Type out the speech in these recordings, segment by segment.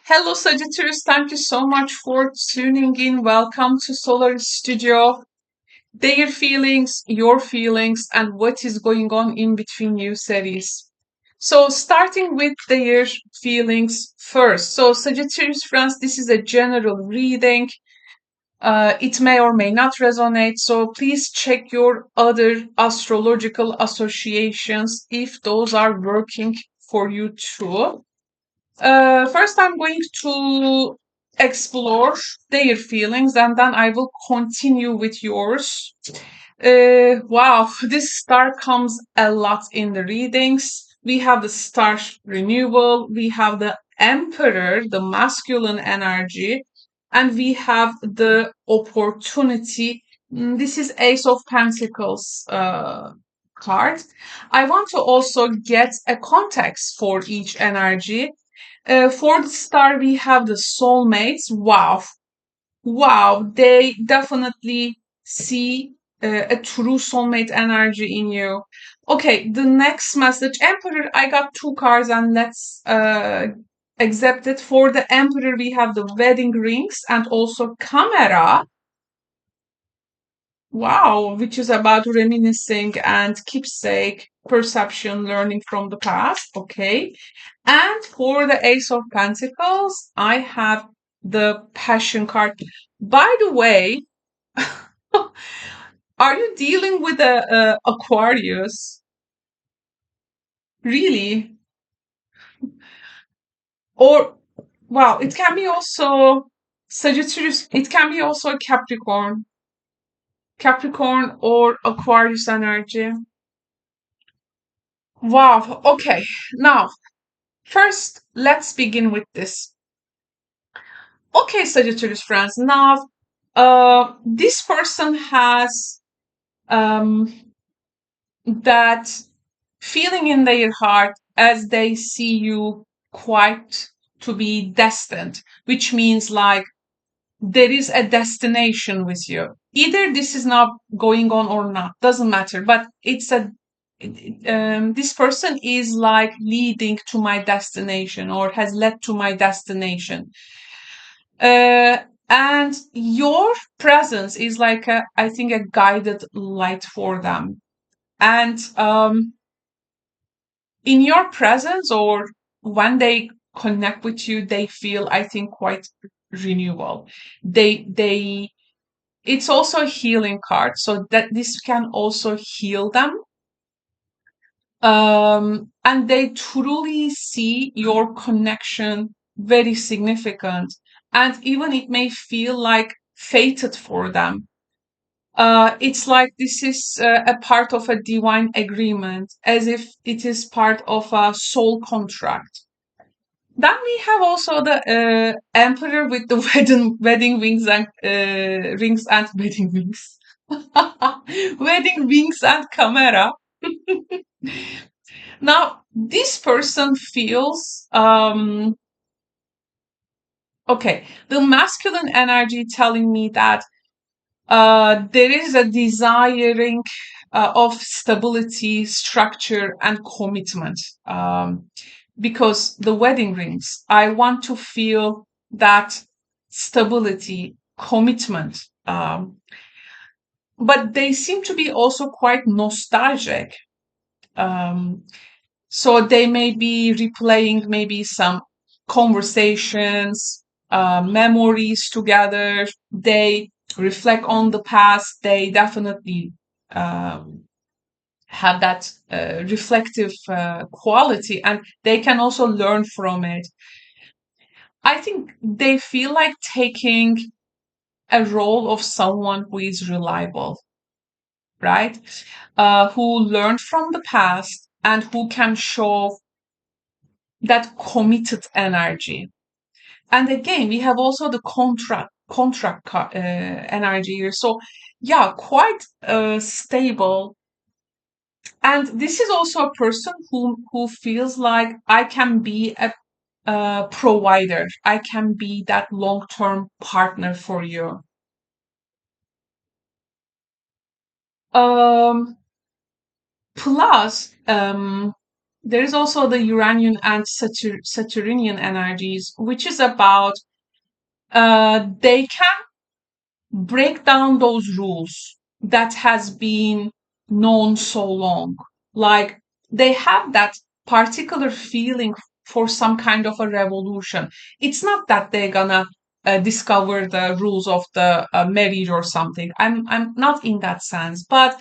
Hello, Sagittarius. Thank you so much for tuning in. Welcome to Solar Studio. Their feelings, your feelings, and what is going on in between you series. So, starting with their feelings first. So, Sagittarius friends, this is a general reading. It may or may not resonate. So, please check your other astrological associations if those are working for you too. First, I'm going to explore their feelings and then I will continue with yours. Wow, this star comes a lot in the readings. We have the star renewal, we have the emperor, the masculine energy, and we have the opportunity. This is Ace of Pentacles card. I want to also get a context for each energy. For the star, we have the soulmates. Wow. Wow. They definitely see a true soulmate energy in you. Okay, the next message. Emperor, I got two cards and let's accept it. For the Emperor, we have the wedding rings and also camera. Wow, which is about reminiscing and keepsake, perception, learning from the past. Okay. And for the Ace of Pentacles, I have the Passion card. By the way, are you dealing with a Aquarius? Really? Or, wow, it can be also Sagittarius, it can be also Capricorn. Capricorn or Aquarius energy. Wow, okay. Now, first, let's begin with this. Okay, Sagittarius friends. Now, this person has um, that feeling in their heart as they see you quite to be destined, which means like there is a destination with you. Either this is not going on or not, doesn't matter, but it's a this person is like leading to my destination or has led to my destination. Uh, and your presence is like I think a guided light for them. And in your presence or when they connect with you, they feel, I think, quite renewal. They it's also a healing card, so that this can also heal them. And they truly see your connection very significant, and even it may feel like fated for them. It's like this is a part of a divine agreement, as if it is part of a soul contract. Then we have also the emperor with the wedding wings and rings and wedding wings, wedding wings and camera. Now this person feels okay. The masculine energy telling me that there is a desiring of stability, structure, and commitment. Because the wedding rings, I want to feel that stability, commitment. But they seem to be also quite nostalgic. Um, so they may be replaying maybe some conversations, memories together. They reflect on the past. They definitely have that reflective quality, and they can also learn from it. I think they feel like taking a role of someone who is reliable, right? Who learned from the past and who can show that committed energy. And again, we have also the contract energy here. So yeah, quite stable. And this is also a person who feels like I can be a provider. I can be that long-term partner for you. Um, Plus, there is also the Uranian and Saturnian energies, which is about they can break down those rules that has been known so long. Like they have that particular feeling for some kind of a revolution. It's not that they're gonna discover the rules of the marriage or something. I'm not in that sense, but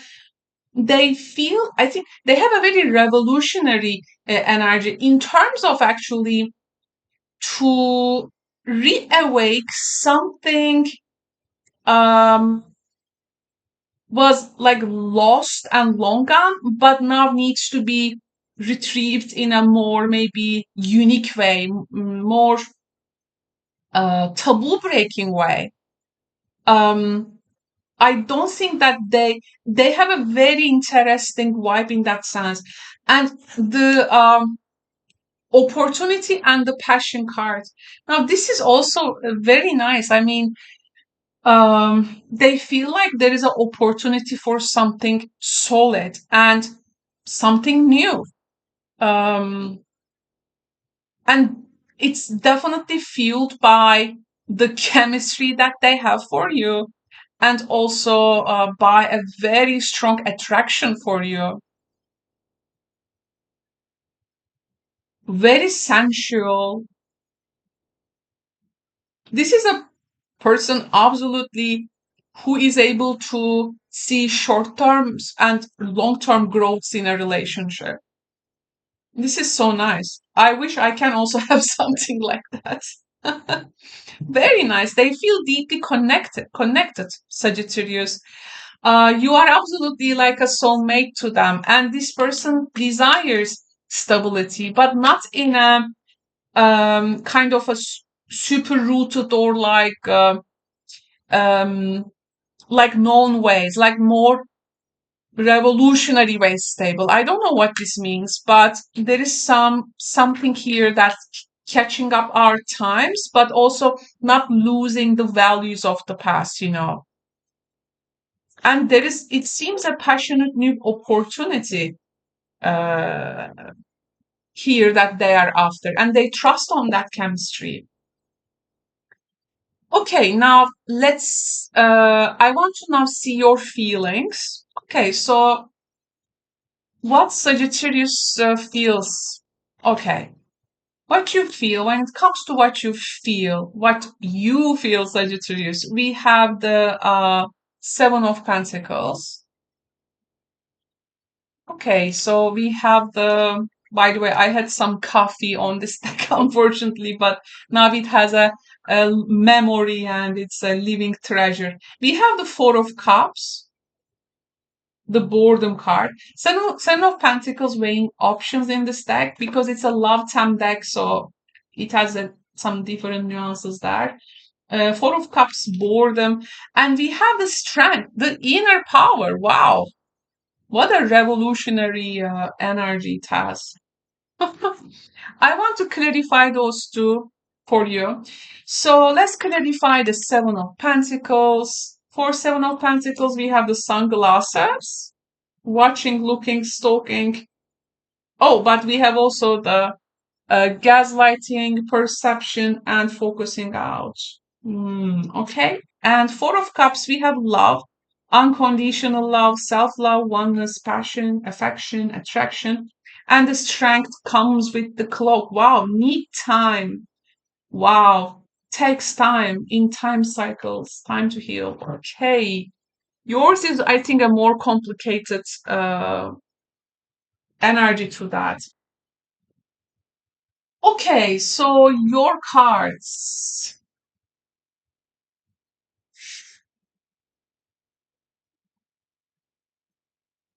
they feel, I think they have a very revolutionary energy in terms of actually to reawake something um was like lost and long gone, but now needs to be retrieved in a more maybe unique way, more taboo breaking way. Um, I don't think that they have a very interesting vibe in that sense, and the opportunity and the passion card. Now this is also very nice. I mean, they feel like there is an opportunity for something solid and something new. Um, and it's definitely fueled by the chemistry that they have for you and also by a very strong attraction for you. Very sensual. This is a person absolutely who is able to see short terms and long term growths in a relationship. This is so nice. I wish I can also have something like that. Very nice. They feel deeply connected, Sagittarius. You are absolutely like a soulmate to them, and this person desires stability, but not in a kind of a super rooted or um, like known ways, like more revolutionary way stable. I don't know what this means, but there is something here that's catching up our times, but also not losing the values of the past, you know. And there is, it seems, a passionate new opportunity uh, here that they are after, and they trust on that chemistry. Okay, now let's. I want to now see your feelings. Okay, so what Sagittarius feels. Okay. What you feel when it comes to what you feel, Sagittarius, we have the Seven of Pentacles. Okay, so we have the, by the way, I had some coffee on this deck, unfortunately, but now it has a memory and it's a living treasure. We have the Four of Cups, the boredom card. Seven of Pentacles weighing options in this deck because it's a love time deck, so it has some different nuances there. Four of Cups, boredom, and we have the strength, the inner power. Wow, what a revolutionary energy it has. I want to clarify those two for you. So let's clarify the Seven of Pentacles. For Seven of Pentacles, we have the sunglasses, watching, looking, stalking. Oh, but we have also the gaslighting, perception, and focusing out. Okay. And Four of Cups, we have love, unconditional love, self love, oneness, passion, affection, attraction. And the strength comes with the clock. Wow, need time. Wow, takes time in time cycles, time to heal. Okay. Yours is, I think, a more complicated energy to that. Okay, so your cards.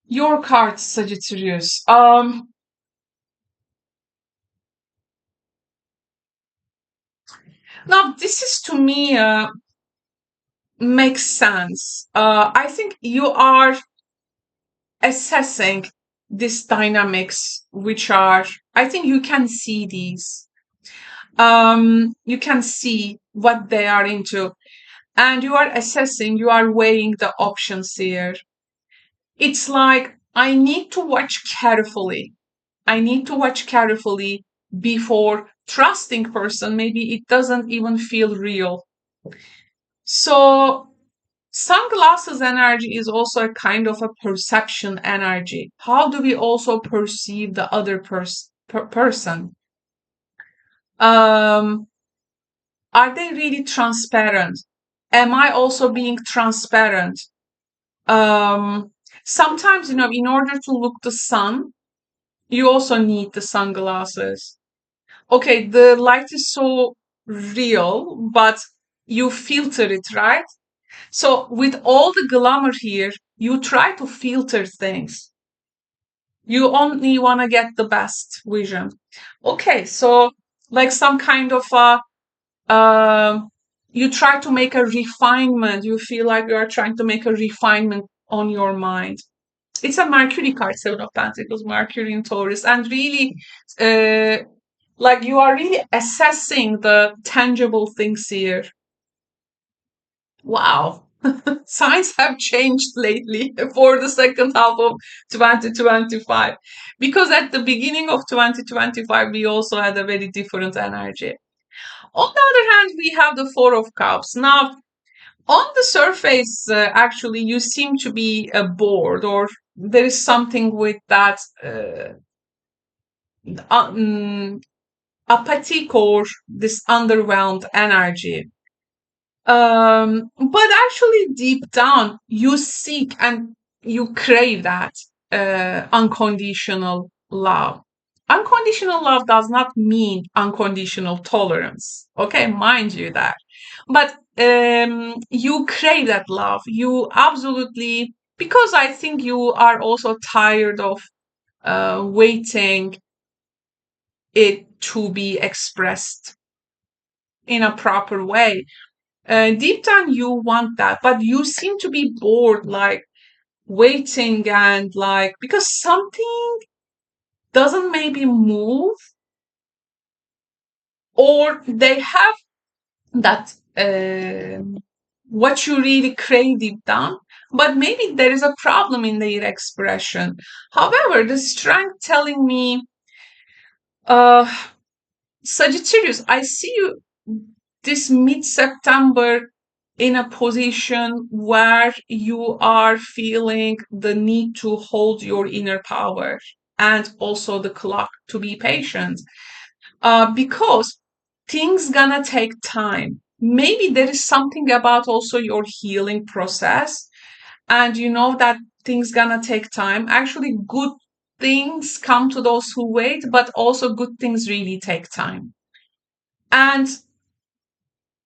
Your cards, Sagittarius. Now this is to me makes sense. I think you are assessing these dynamics, which are, I think you can see these. You can see what they are into, and you are assessing, you are weighing the options here. It's like I need to watch carefully I need to watch carefully before trusting person. Maybe it doesn't even feel real. So sunglasses energy is also a kind of a perception energy. How do we also perceive the other person? Um, are they really transparent? Am I also being transparent? Um, Sometimes, in order to look the sun, you also need the sunglasses. Okay, the light is so real, but you filter it, right? So with all the glamour here, you try to filter things. You only want to get the best vision. Okay, so like some kind of you try to make a refinement. You feel like you are trying to make a refinement on your mind. It's a Mercury card, Seven of Pentacles, Mercury in Taurus, and really, uh, like you are really assessing the tangible things here. Wow. Signs have changed lately for the second half of 2025. Because at the beginning of 2025, we also had a very different energy. On the other hand, we have the Four of Cups. Now, on the surface, actually, you seem to be bored, or there is something with that um, apathic or this underwhelmed energy. But actually, deep down, you seek and you crave that unconditional love. Unconditional love does not mean unconditional tolerance. Okay, mind you that. But you crave that love. You absolutely, because I think you are also tired of waiting it to be expressed in a proper way. Deep down, you want that, but you seem to be bored, like waiting and like because something doesn't maybe move, or they have that what you really crave deep down, but maybe there is a problem in their expression. However, the strength telling me, uh, Sagittarius, I see you this mid-September in a position where you are feeling the need to hold your inner power and also the clock to be patient, because things gonna take time. Maybe there is something about also your healing process, and you know that things gonna take time. Actually, good things come to those who wait, but also good things really take time. And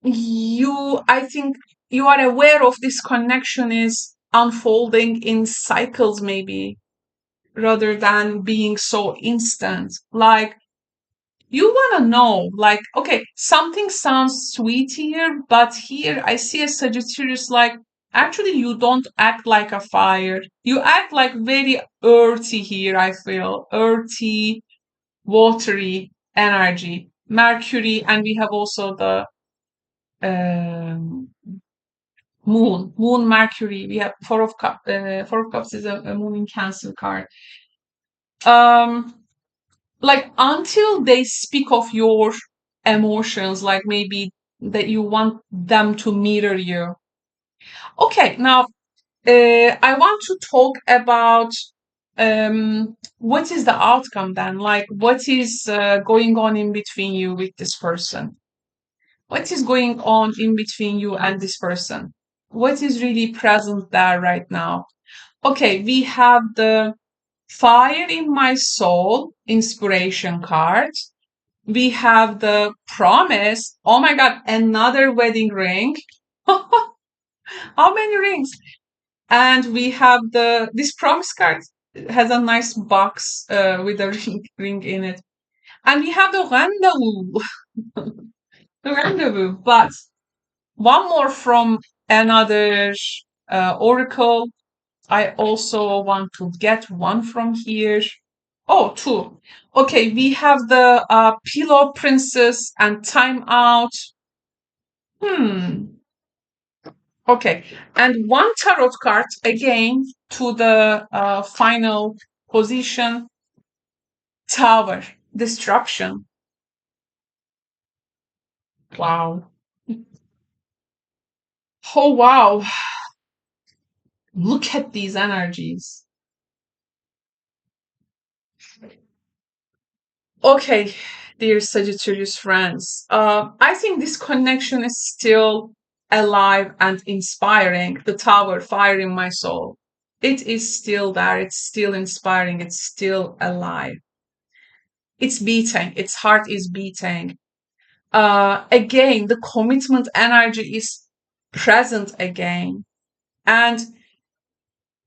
I think you are aware of this connection is unfolding in cycles, maybe rather than being so instant. Like you want to know, like, okay, something sounds sweet here, but here I see a Sagittarius, like, actually, you don't act like a fire. You act like very earthy here, I feel. Earthy, watery energy. Mercury, and we have also the um, moon, Mercury. We have Four of Cups is a moon in Cancer card. Um, like until they speak of your emotions, like maybe that you want them to mirror you. Okay, now I want to talk about what is the outcome then? Like, what is going on in between you with this person? What is going on in between you and this person? What is really present there right now? Okay, we have the Fire in My Soul inspiration card. We have the Promise. Oh my God, another wedding ring. How many rings? And we have this Promise card has a nice box with a ring in it. And we have the Rendezvous. The Rendezvous. But one more from another oracle. I also want to get one from here. Oh, two. Okay, we have the Pillow Princess and Time Out. Hmm. Okay, and one tarot card again to the final position. Tower, disruption. Wow. Oh, wow. Look at these energies. Okay, dear Sagittarius friends, I think this connection is still alive and inspiring. The tower, fire in my soul. It is still there. It's still inspiring. It's still alive. It's beating. Its heart is beating. Again, the commitment energy is present again. And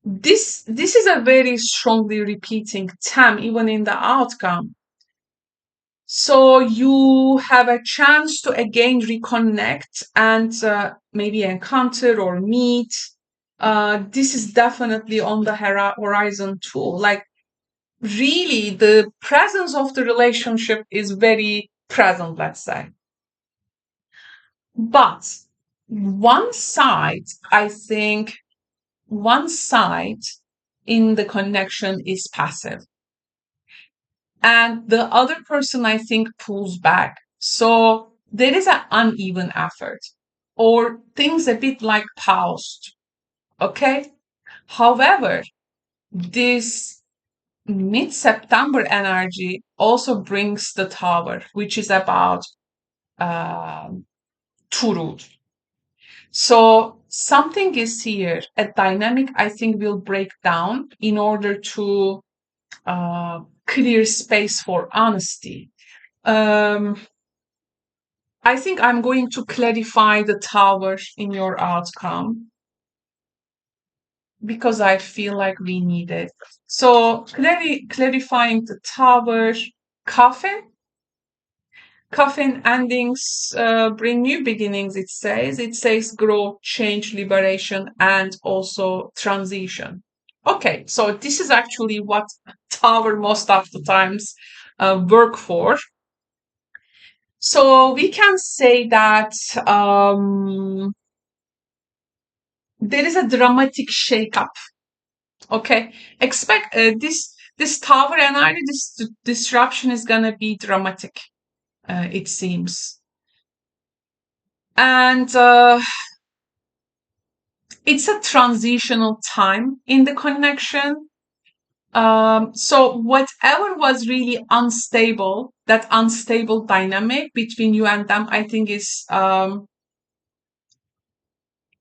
this is a very strongly repeating theme, even in the outcome. So you have a chance to again reconnect and maybe encounter or meet. This is definitely on the horizon too. Like really, the presence of the relationship is very present, let's say. But one side, I think, one side in the connection is passive and the other person I think pulls back. So there is an uneven effort or things a bit like paused. Okay. However, this mid-September energy also brings the tower, which is about truth. So something is here, a dynamic I think will break down in order to clear space for honesty. Um, I think I'm going to clarify the tower in your outcome because I feel like we need it. So clarifying the tower, coffin. Coffin endings bring new beginnings, it says. It says growth, change, liberation, and also transition. Okay, so this is actually what Tower most of the times work for. So we can say that there is a dramatic shakeup. Okay, expect this Tower energy, this disruption is gonna be dramatic. It seems. And it's a transitional time in the connection. So whatever was really unstable, that unstable dynamic between you and them, I think is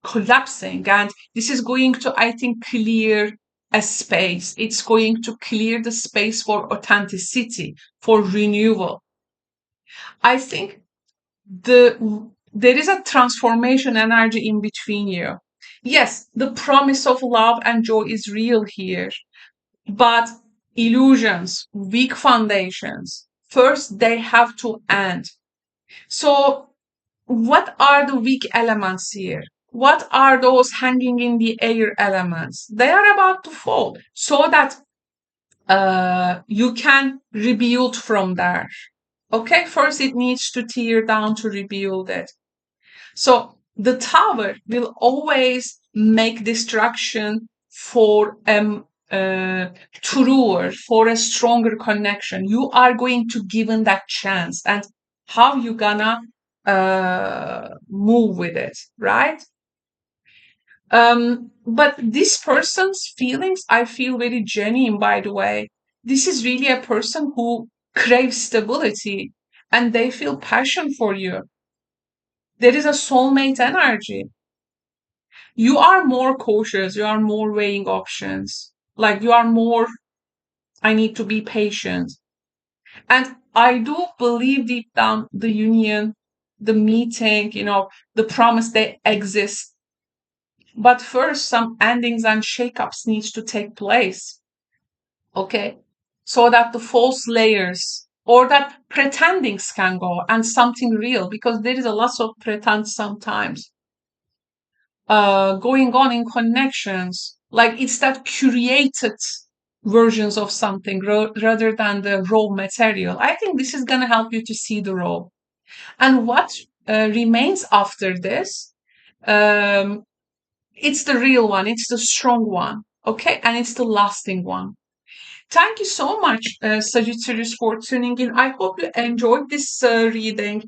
collapsing. And this is going to, I think, clear a space. It's going to clear the space for authenticity, for renewal. I think there is a transformation energy in between you. Yes, the promise of love and joy is real here, but illusions, weak foundations, first they have to end. So, what are the weak elements here? What are those hanging in the air elements? They are about to fall so that you can rebuild from there. Okay, first it needs to tear down to rebuild it. So the tower will always make destruction for truer, for a stronger connection. You are going to given that chance, and how you gonna move with it, right? But this person's feelings, I feel very genuine, by the way. This is really a person who craves stability and they feel passion for you. There is a soulmate energy. You are more cautious, you are more weighing options. Like you are more, I need to be patient. And I do believe deep down the union, the meeting, the promise they exist. But first, some endings and shakeups needs to take place. Okay. So that the false layers or that pretendings can go and something real, because there is a lot of pretense sometimes going on in connections. Like it's that curated versions of something rather than the raw material. I think this is going to help you to see the raw. And what remains after this, it's the real one, it's the strong one, okay? And it's the lasting one. Thank you so much, Sagittarius, for tuning in. I hope you enjoyed this reading.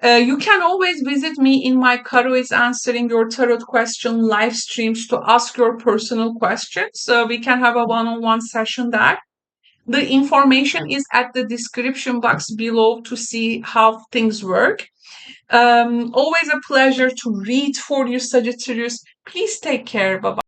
You can always visit me in my Karo is Answering Your Tarot Question live streams to ask your personal questions. We can have a one-on-one session there. The information is at the description box below to see how things work. Always a pleasure to read for you, Sagittarius. Please take care. Bye bye.